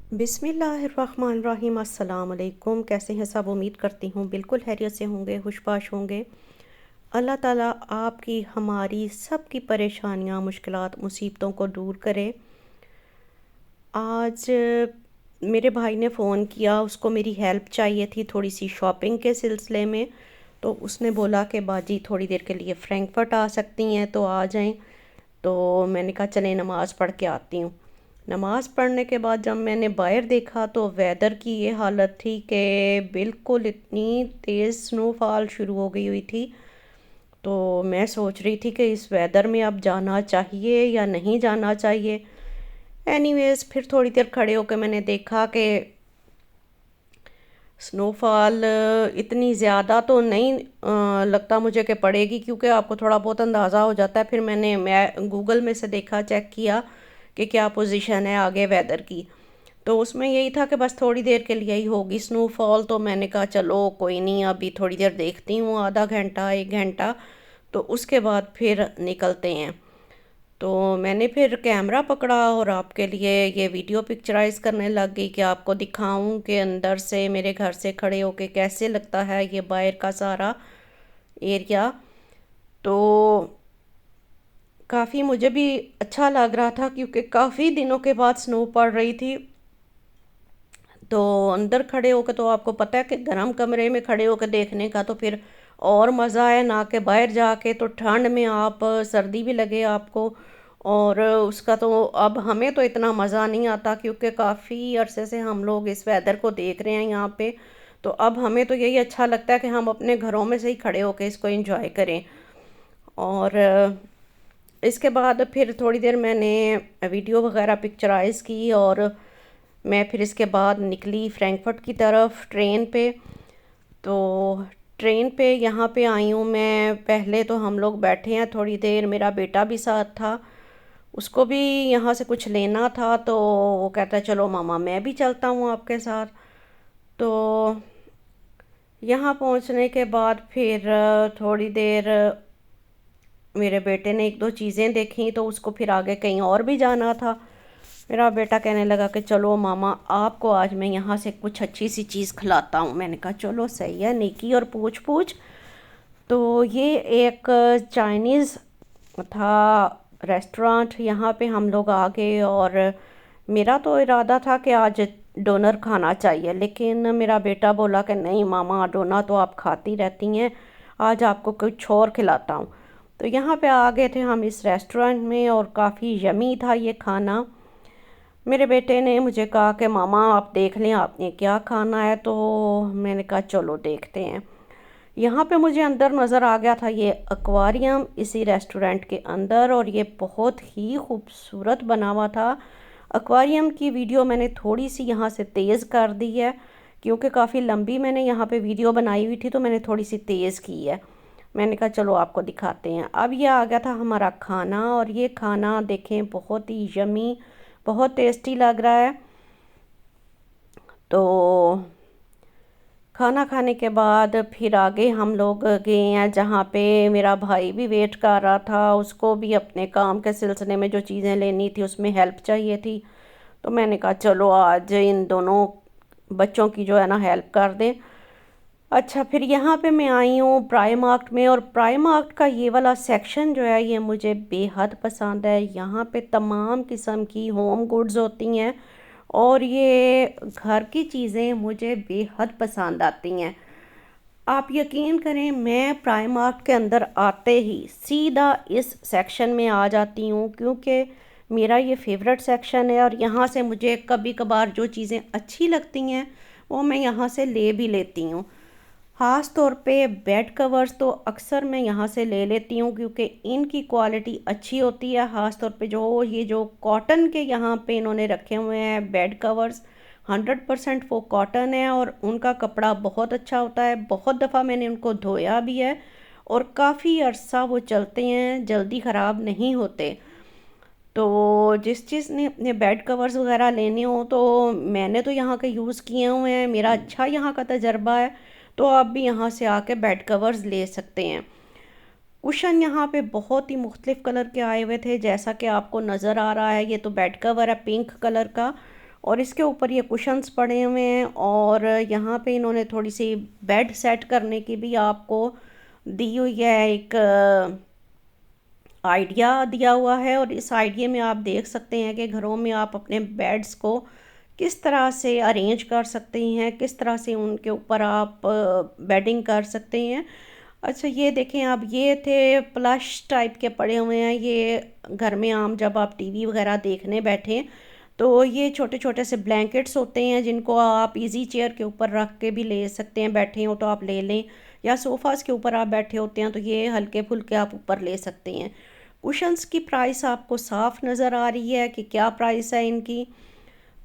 बिस्मिल्लाहिर्रहमानिर्रहीम। अस्सलाम वालेकुम। कैसे हैं सब? उम्मीद करती हूँ बिल्कुल खैरियत से होंगे, खुशबाश होंगे। अल्लाह ताला आपकी हमारी सब की परेशानियाँ, मुश्किलात, मुसीबतों को दूर करे। आज मेरे भाई ने फ़ोन किया, उसको मेरी हेल्प चाहिए थी थोड़ी सी शॉपिंग के सिलसिले में। तो उसने बोला कि बाजी थोड़ी देर के लिए फ्रैंकफर्ट आ सकती हैं तो आ जाएं। तो मैंने कहा चलें, नमाज़ पढ़ के आती हूँ। नमाज़ पढ़ने के बाद जब मैंने बाहर देखा तो वेदर की ये हालत थी कि बिल्कुल इतनी तेज़ स्नोफॉल शुरू हो गई हुई थी। तो मैं सोच रही थी कि इस वेदर में अब जाना चाहिए या नहीं जाना चाहिए। एनीवेज़ फिर थोड़ी देर खड़े होकर मैंने देखा कि स्नोफॉल इतनी ज़्यादा तो नहीं लगता मुझे कि पड़ेगी, क्योंकि आपको थोड़ा बहुत अंदाज़ा हो जाता है। फिर मैं गूगल में से देखा, चेक किया कि क्या पोजीशन है आगे वेदर की। तो उसमें यही था कि बस थोड़ी देर के लिए ही होगी स्नोफॉल। तो मैंने कहा चलो कोई नहीं, अभी थोड़ी देर देखती हूँ, आधा घंटा 1 घंटा, तो उसके बाद फिर निकलते हैं। तो मैंने फिर कैमरा पकड़ा और आपके लिए ये वीडियो पिक्चराइज करने लग गई कि आपको दिखाऊं कि अंदर से मेरे घर से खड़े होके कैसे लगता है ये बाहर का सारा एरिया। तो काफ़ी मुझे भी अच्छा लग रहा था, क्योंकि काफ़ी दिनों के बाद स्नो पड़ रही थी। तो अंदर खड़े होकर तो आपको पता है कि गर्म कमरे में खड़े होकर देखने का तो फिर और मज़ा है ना, कि बाहर जाके तो ठंड में आप सर्दी भी लगे आपको। और उसका तो अब हमें तो इतना मज़ा नहीं आता, क्योंकि काफ़ी अरसे से हम लोग इस वेदर को देख रहे हैं यहाँ पे। तो अब हमें तो यही अच्छा लगता है कि हम अपने घरों में से ही खड़े होकर इसको एंजॉय करें। और इसके बाद फिर थोड़ी देर मैंने वीडियो वगैरह पिक्चराइज़ की और मैं फिर इसके बाद निकली फ्रैंकफर्ट की तरफ ट्रेन पे। तो ट्रेन पे यहाँ पे आई हूँ मैं। पहले तो हम लोग बैठे हैं थोड़ी देर, मेरा बेटा भी साथ था, उसको भी यहाँ से कुछ लेना था। तो वो कहता है चलो मामा मैं भी चलता हूँ आपके साथ। तो यहाँ पहुँचने के बाद फिर थोड़ी देर मेरे बेटे ने एक दो चीज़ें देखी, तो उसको फिर आगे कहीं और भी जाना था। मेरा बेटा कहने लगा कि चलो मामा आपको आज मैं यहाँ से कुछ अच्छी सी चीज़ खिलाता हूँ। मैंने कहा चलो सही है, नेकी और पूछ पूछ। तो ये एक चाइनीज़ था रेस्टोरेंट, यहाँ पे हम लोग आ गए। और मेरा तो इरादा था कि आज डोनर खाना चाहिए, लेकिन मेरा बेटा बोला कि नहीं मामा, डोनर तो आप खाती रहती हैं, आज आपको कुछ और खिलाता हूँ। तो यहाँ पे आ गए थे हम इस रेस्टोरेंट में और काफ़ी यमी था ये खाना। मेरे बेटे ने मुझे कहा कि मामा आप देख लें आपने क्या खाना है। तो मैंने कहा चलो देखते हैं। यहाँ पे मुझे अंदर नज़र आ गया था ये एक्वेरियम इसी रेस्टोरेंट के अंदर, और ये बहुत ही खूबसूरत बना हुआ था। एक्वेरियम की वीडियो मैंने थोड़ी सी यहाँ से तेज़ कर दी है, क्योंकि काफ़ी लंबी मैंने यहाँ पे वीडियो बनाई हुई थी, तो मैंने थोड़ी सी तेज़ की है। मैंने कहा चलो आपको दिखाते हैं। अब ये आ गया था हमारा खाना, और ये खाना देखें बहुत ही यमी, बहुत टेस्टी लग रहा है। तो खाना खाने के बाद फिर आगे हम लोग गए हैं जहाँ पे मेरा भाई भी वेट कर रहा था, उसको भी अपने काम के सिलसिले में जो चीज़ें लेनी थी उसमें हेल्प चाहिए थी। तो मैंने कहा चलो आज इन दोनों बच्चों की जो है ना हेल्प कर दें। अच्छा, फिर यहाँ पे मैं आई हूँ प्राइमार्ट में, और प्राइमार्ट का ये वाला सेक्शन जो है ये मुझे बेहद पसंद है। यहाँ पे तमाम किस्म की होम गुड्स होती हैं, और ये घर की चीज़ें मुझे बेहद पसंद आती हैं। आप यकीन करें, मैं प्राइमार्ट के अंदर आते ही सीधा इस सेक्शन में आ जाती हूँ, क्योंकि मेरा ये फेवरेट सेक्शन है। और यहाँ से मुझे कभी कभार जो चीज़ें अच्छी लगती हैं वो मैं यहाँ से ले भी लेती हूँ। ख़ास तौर पे बेड कवर्स तो अक्सर मैं यहाँ से ले लेती हूँ, क्योंकि इनकी क्वालिटी अच्छी होती है। ख़ास तौर पे जो ये जो कॉटन के यहाँ पे इन्होंने रखे हुए हैं बेड कवर्स, 100% वो कॉटन है, और उनका कपड़ा बहुत अच्छा होता है। बहुत दफ़ा मैंने उनको धोया भी है, और काफ़ी अरसा वो चलते हैं, जल्दी ख़राब नहीं होते। तो जिस चीज़ ने अपने बेड कवर्स वगैरह लेने हो तो मैंने तो यहाँ के यूज़ किए हुए हैं, मेरा अच्छा यहाँ का तजर्बा है। तो आप भी यहाँ से आके बेड कवर्स ले सकते हैं। कुशन यहाँ पे बहुत ही मुख्तलिफ कलर के आए हुए थे, जैसा कि आपको नज़र आ रहा है। ये तो बेड कवर है पिंक कलर का, और इसके ऊपर ये कुशन्स पड़े हुए हैं, और यहाँ पे इन्होंने थोड़ी सी बेड सेट करने की भी आपको दी हुई है, एक आइडिया दिया हुआ है। और इस आइडिया में आप देख सकते हैं कि घरों में आप अपने बेड्स को किस तरह से अरेंज कर सकते हैं, किस तरह से उनके ऊपर आप बेडिंग कर सकते हैं। अच्छा ये देखें, अब ये थे प्लश टाइप के पड़े हुए हैं, ये घर में आम जब आप टीवी वगैरह देखने बैठें तो ये छोटे छोटे से ब्लैंकेट्स होते हैं जिनको आप इजी चेयर के ऊपर रख के भी ले सकते हैं, बैठे हो तो आप ले लें, या सोफ़ाज़ के ऊपर आप बैठे होते हैं तो ये हल्के फुल्के आप ऊपर ले सकते हैं। कुशन्स की प्राइस आपको साफ नज़र आ रही है कि क्या प्राइस है इनकी।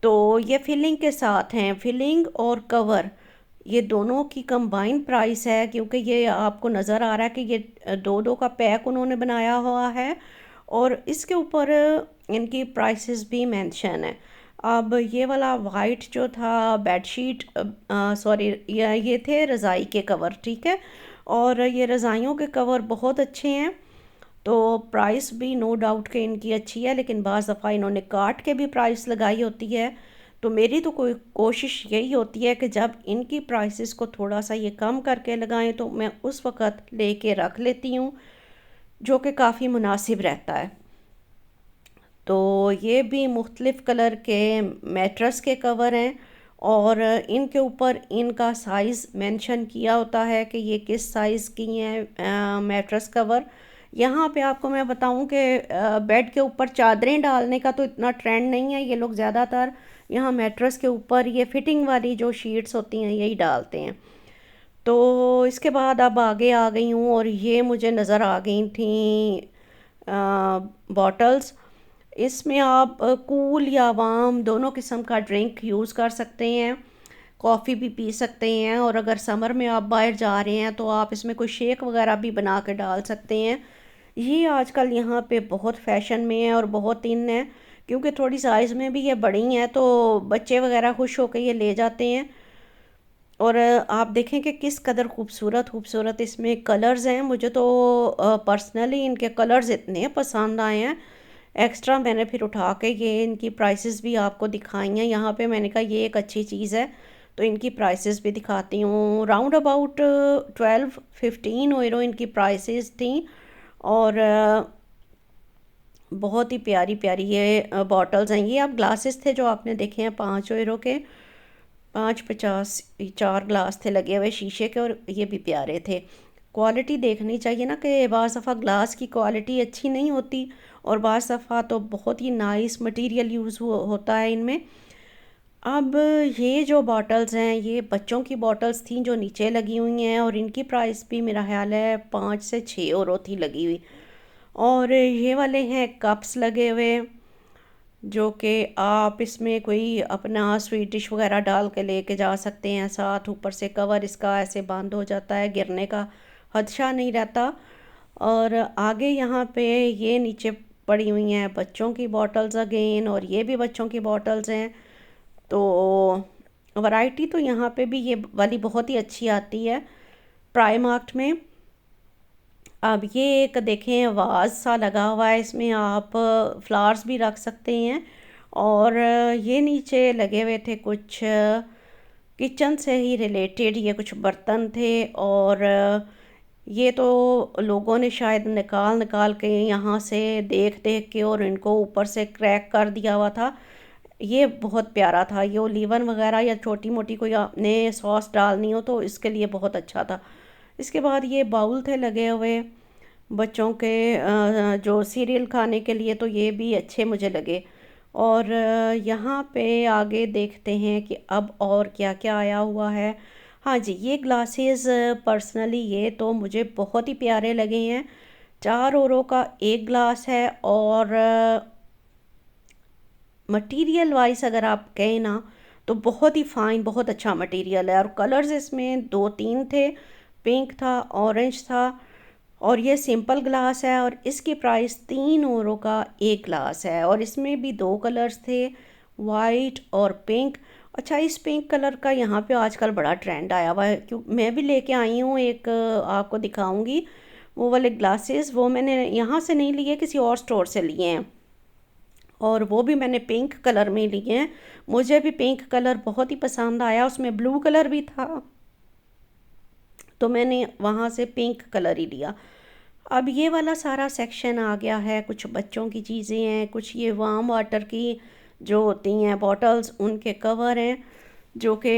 तो ये फिलिंग के साथ हैं, फिलिंग और कवर ये दोनों की कंबाइन प्राइस है, क्योंकि ये आपको नज़र आ रहा है कि ये दो दो का पैक उन्होंने बनाया हुआ है, और इसके ऊपर इनकी प्राइसेस भी मेंशन है। अब ये वाला वाइट जो था बेडशीट, सॉरी, ये थे रज़ाई के कवर, ठीक है, और ये रज़ाइयों के कवर बहुत अच्छे हैं। तो प्राइस भी नो डाउट कि इनकी अच्छी है, लेकिन बाज़ दफ़ा इन्होंने काट के भी प्राइस लगाई होती है। तो मेरी तो कोई कोशिश यही होती है कि जब इनकी प्राइसेस को थोड़ा सा ये कम करके लगाएं तो मैं उस वक़्त लेके रख लेती हूँ, जो कि काफ़ी मुनासिब रहता है। तो ये भी मुख्तलिफ़ कलर के मैट्रेस के कवर हैं, और इनके ऊपर इनका साइज़ मेंशन किया होता है कि ये किस साइज़ की हैं मैट्रेस कवर। यहाँ पे आपको मैं बताऊँ कि बेड के ऊपर चादरें डालने का तो इतना ट्रेंड नहीं है, ये लोग ज़्यादातर यहाँ मैट्रेस के ऊपर ये फिटिंग वाली जो शीट्स होती हैं यही डालते हैं। तो इसके बाद अब आगे आ गई हूँ, और ये मुझे नज़र आ गई थी बॉटल्स। इसमें आप कूल या वाम दोनों किस्म का ड्रिंक यूज़ कर सकते हैं, कॉफ़ी भी पी सकते हैं, और अगर समर में आप बाहर जा रहे हैं तो आप इसमें कोई शेक वगैरह भी बना के डाल सकते हैं। ये आजकल यहाँ पे बहुत फैशन में है और बहुत इन है, क्योंकि थोड़ी साइज़ में भी ये बड़ी हैं तो बच्चे वगैरह खुश होकर ये ले जाते हैं। और आप देखें कि किस कदर खूबसूरत खूबसूरत इसमें कलर्स हैं। मुझे तो पर्सनली इनके कलर्स इतने पसंद आए हैं, एक्स्ट्रा मैंने फिर उठा के ये इनकी प्राइसेस भी आपको दिखाई हैं यहाँ पे। मैंने कहा ये एक अच्छी चीज़ है तो इनकी प्राइसेस भी दिखाती हूँ। राउंड अबाउट 12-15 यूरो इनकी प्राइसेस थी, और बहुत ही प्यारी प्यारी ये बॉटल्स हैं। ये आप ग्लासेस थे जो आपने देखे हैं 5 यूरो के, 5.50 4 ग्लास थे लगे हुए शीशे के, और ये भी प्यारे थे। क्वालिटी देखनी चाहिए ना, कि बाज़ दफ़ा ग्लास की क्वालिटी अच्छी नहीं होती, और बाज़ दफ़ा तो बहुत ही नाइस मटेरियल यूज़ होता है इनमें। अब ये जो बॉटल्स हैं ये बच्चों की बॉटल्स थी जो नीचे लगी हुई हैं, और इनकी प्राइस भी मेरा ख्याल है 5 से 6 यूरो थी लगी हुई। और ये वाले हैं कप्स लगे हुए, जो कि आप इसमें कोई अपना स्वीट डिश वगैरह डाल के लेके जा सकते हैं साथ। ऊपर से कवर इसका ऐसे बंद हो जाता है, गिरने का खदशा नहीं रहता। और आगे यहाँ पे ये नीचे पड़ी हुई हैं बच्चों की बॉटल्स अगेन, और ये भी बच्चों की बॉटल्स हैं। तो वैरायटी तो यहाँ पे भी ये वाली बहुत ही अच्छी आती है प्राइमार्ट में। अब ये एक देखें वाज सा लगा हुआ है, इसमें आप फ्लावर्स भी रख सकते हैं। और ये नीचे लगे हुए थे कुछ किचन से ही रिलेटेड ये कुछ बर्तन थे, और ये तो लोगों ने शायद निकाल निकाल के यहाँ से देख देख के और इनको ऊपर से क्रैक कर दिया हुआ था। ये बहुत प्यारा था, ये ओलिवन वगैरह या छोटी मोटी कोई आपने सॉस डालनी हो तो इसके लिए बहुत अच्छा था। इसके बाद ये बाउल थे लगे हुए बच्चों के जो सीरियल खाने के लिए, तो ये भी अच्छे मुझे लगे। और यहाँ पे आगे देखते हैं कि अब और क्या क्या आया हुआ है। हाँ जी, ये ग्लासेस पर्सनली ये तो मुझे बहुत ही प्यारे लगे हैं। 4 यूरो का एक ग्लास है, और मटेरियल वाइज अगर आप कहें ना तो बहुत ही फ़ाइन, बहुत अच्छा मटेरियल है। और कलर्स इसमें 2-3 थे, पिंक था, ऑरेंज था, और ये सिंपल ग्लास है, और इसकी प्राइस 3 यूरो का एक ग्लास है। और इसमें भी दो कलर्स थे, वाइट और पिंक। अच्छा, इस पिंक कलर का यहाँ पे आजकल बड़ा ट्रेंड आया हुआ है, क्यों मैं भी लेके आई हूँ एक, आपको दिखाऊंगी वो वाले ग्लासेस। वो मैंने यहाँ से नहीं लिए, किसी और स्टोर से लिए हैं, और वो भी मैंने पिंक कलर में लिए हैं। मुझे भी पिंक कलर बहुत ही पसंद आया, उसमें ब्लू कलर भी था तो मैंने वहाँ से पिंक कलर ही लिया। अब ये वाला सारा सेक्शन आ गया है, कुछ बच्चों की चीज़ें हैं, कुछ ये वार्म वाटर की जो होती हैं बॉटल्स, उनके कवर हैं जो कि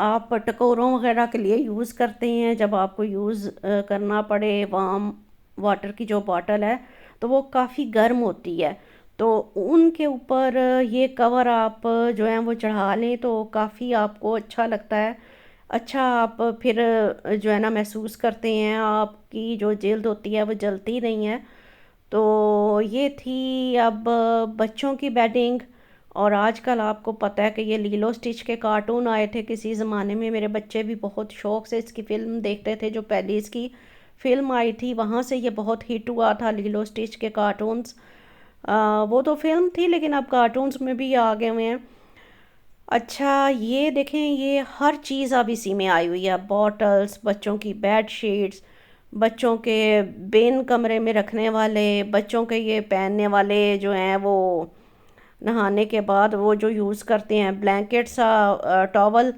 आप टकोरों वगैरह के लिए यूज़ करते हैं। जब आपको यूज़ करना पड़े वार्म वाटर की जो बॉटल है तो वो काफ़ी गर्म होती है, तो उनके ऊपर ये कवर आप जो है वो चढ़ा लें तो काफ़ी आपको अच्छा लगता है। अच्छा आप फिर जो है ना महसूस करते हैं, आपकी जो जिल्द होती है वो जलती नहीं है। तो ये थी अब बच्चों की बेडिंग। और आजकल आपको पता है कि ये लीलो स्टिच के कार्टून आए थे किसी ज़माने में, मेरे बच्चे भी बहुत शौक़ से इसकी फ़िल्म देखते थे। जो पहले इसकी फ़िल्म आई थी वहाँ से ये बहुत हिट हुआ था, लीलो स्टिच के कार्टून्स। वो तो फिल्म थी लेकिन अब कार्टून्स में भी आ गए हुए हैं। अच्छा ये देखें, ये हर चीज़ अब इसी में आई हुई है, बॉटल्स, बच्चों की बेड शीट्स, बच्चों के बिन कमरे में रखने वाले, बच्चों के ये पहनने वाले जो हैं वो नहाने के बाद वो जो यूज़ करते हैं ब्लैंकेट सा, टॉवल,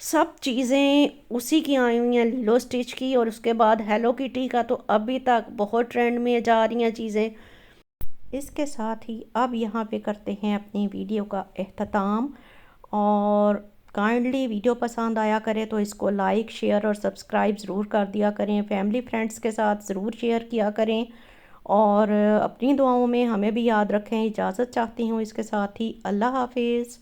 सब चीज़ें उसी की आई हुई हैं लीलो स्टिच की। और उसके बाद हेलो किटी का तो अभी तक बहुत ट्रेंड में जा रही हैं चीज़ें। इसके साथ ही अब यहाँ पे करते हैं अपनी वीडियो का अख्ताम। और काइंडली वीडियो पसंद आया करे तो इसको लाइक शेयर और सब्सक्राइब ज़रूर कर दिया करें, फैमिली फ्रेंड्स के साथ ज़रूर शेयर किया करें और अपनी दुआओं में हमें भी याद रखें। इजाज़त चाहती हूँ इसके साथ ही, अल्लाह हाफिज़।